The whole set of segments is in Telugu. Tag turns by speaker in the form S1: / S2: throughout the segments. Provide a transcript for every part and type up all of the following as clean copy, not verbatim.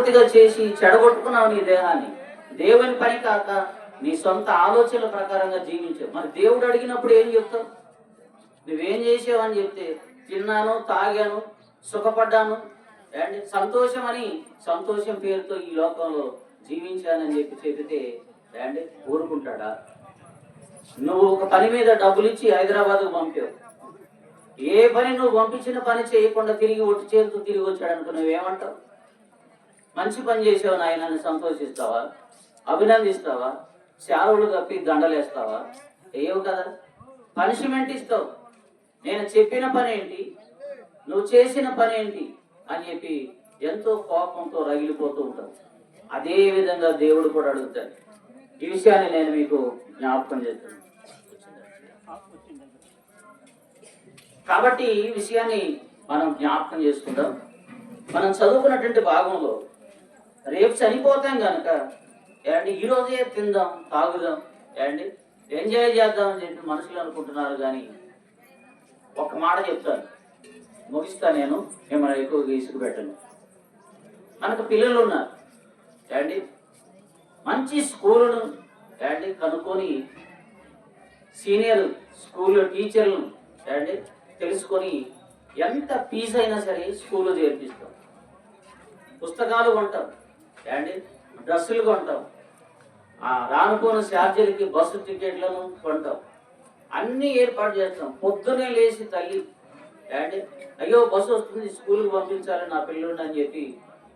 S1: పూర్తిగా చేసి చెడగొట్టుకున్నావు నీ దేహాన్ని. దేవుని పని కాక నీ సొంత ఆలోచనల ప్రకారంగా జీవించావు. మరి దేవుడు అడిగినప్పుడు ఏం చెప్తావు? నువ్వేం చేసావు అని చెప్తే, తిన్నాను, తాగాను, సుఖపడ్డాను అండ్ సంతోషం అని సంతోషం పేరుతో ఈ లోకంలో జీవించానని చెబితే అండ్ ఊరుకుంటాడా? నువ్వు ఒక పని మీద డబ్బులు ఇచ్చి హైదరాబాద్కు పంపావు. ఏ పని నువ్వు పంపించిన పని చేయకుండా తిరిగి ఒట్టి చేరుతూ తిరిగి వచ్చాడు అనుకో, నువ్వేమంటావు? మంచి పని చేసావు నాయనని సంతోషిస్తావా? అభినందిస్తావా? శాలువులు కప్పి దండలేస్తావా? ఏవు కదా, పనిష్మెంట్ ఇస్తావు. నేను చెప్పిన పని ఏంటి, నువ్వు చేసిన పని ఏంటి అని చెప్పి ఎంతో కోపంతో రగిలిపోతూ ఉంటావు. అదే విధంగా దేవుడు కూడా అడుగుతాడు. ఈ విషయాన్ని నేను మీకు జ్ఞాపకం చేస్తున్నాను. కాబట్టి ఈ విషయాన్ని మనం జ్ఞాపకం చేసుకుందాం. మనం చదువుకున్నటువంటి భాగంలో రేపు చనిపోతాం కనుక ఏమండి ఈరోజే తిందాం, తాగుదాం, ఏమండి ఎంజాయ్ చేద్దాం అని చెప్పి మనుషులు అనుకుంటున్నారు. కానీ ఒక మాట చెప్తాను, ముగిస్తా. నేను మిమ్మల్ని ఎక్కువగా ఇసుకు పెట్టను. మనకు పిల్లలు ఉన్నారు ఏమండి, మంచి స్కూలును ఏమండి కనుక్కొని సీనియర్ స్కూల్ టీచర్లను ఏమండి తెలుసుకొని ఎంత ఫీజు అయినా సరే స్కూల్లో చేర్పిస్తాం. పుస్తకాలు కొంటాం ఏమండి, డ్రెస్సులు కొంటాం, రానుకోని ఛార్జీలకి బస్సు టికెట్లను కొంటాం, అన్నీ ఏర్పాటు చేస్తాం. పొద్దునే లేచి తల్లి ఏమండి అయ్యో బస్సు వస్తుంది స్కూల్కి పంపించాలి నా పిల్లల్ని అని చెప్పి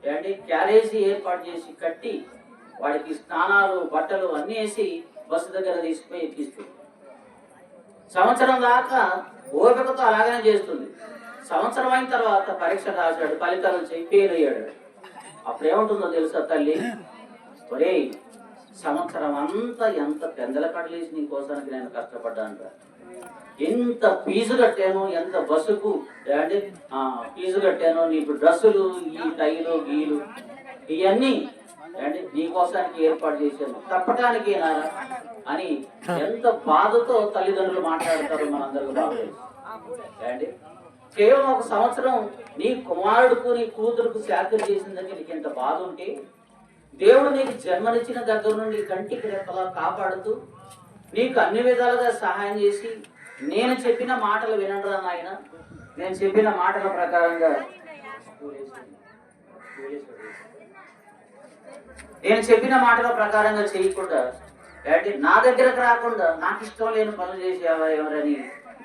S1: ఏమండి క్యారేజీ ఏర్పాటు చేసి కట్టి వాడికి స్నానాలు బట్టలు అన్నీ వేసి బస్సు దగ్గర తీసుకుపోయి ఎక్కిస్తుంది. సంవత్సరం దాకా ఓపికతో అలాగనే చేస్తుంది. సంవత్సరం అయిన తర్వాత పరీక్ష రాశాడు, ఫలితాలు వచ్చి ఫెయిల్ అయ్యాడు. అప్పుడేముంటుందో తెలుసా తల్లి, ఒరే సంవత్సరం అంతా ఎంత పెందల కడలేసి నీ కోసానికి నేను కష్టపడ్డాను, ఎంత ఫీజు కట్టాను, ఎంత బస్సుకు అంటే ఫీజు కట్టాను, నీకు డ్రెస్సులు, ఈ టైలు గీలు ఇవన్నీ అంటే నీ కోసానికి ఏర్పాటు చేశాను, తప్పటానికి నారా అని ఎంత బాధతో తల్లిదండ్రులు మాట్లాడతారో మనందరికీ బాగా అండి. కేవలం ఒక సంవత్సరం నీ కుమారుడుకు నీ కూతురుకు శాఖలు చేసిన దగ్గర నీకు ఎంత బాధ ఉంటే, దేవుడు నీకు జన్మనిచ్చిన దగ్గర నుండి కంటికి రెప్పలా కాపాడుతూ నీకు అన్ని విధాలుగా సహాయం చేసి, నేను చెప్పిన మాటలు వినరా నాయన, నేను చెప్పిన మాటల ప్రకారంగా నేను చెప్పిన మాటల ప్రకారంగా చేయకుండా అంటే నా దగ్గరకు రాకుండా నాకు ఇష్టం లేని పనులు చేసేవా ఎవరని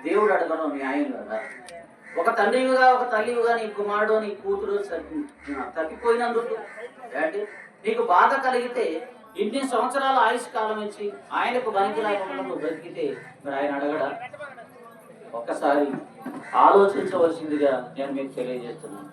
S1: దేవుడు అడగడం న్యాయం కదా. ఒక తండ్రివిగా ఒక తల్లివిగా నీ కుమారుడు నీ కూతురు తప్పిపోయినందుకు అంటే నీకు బాధ కలిగితే, ఇన్ని సంవత్సరాల ఆయుష్ కాలం ఇచ్చి ఆయనకు పనికి రాకుండా నువ్వు బ్రతికితే మరి ఆయన అడగడా? ఒక్కసారి ఆలోచించవలసిందిగా నేను మీకు తెలియజేస్తున్నాను.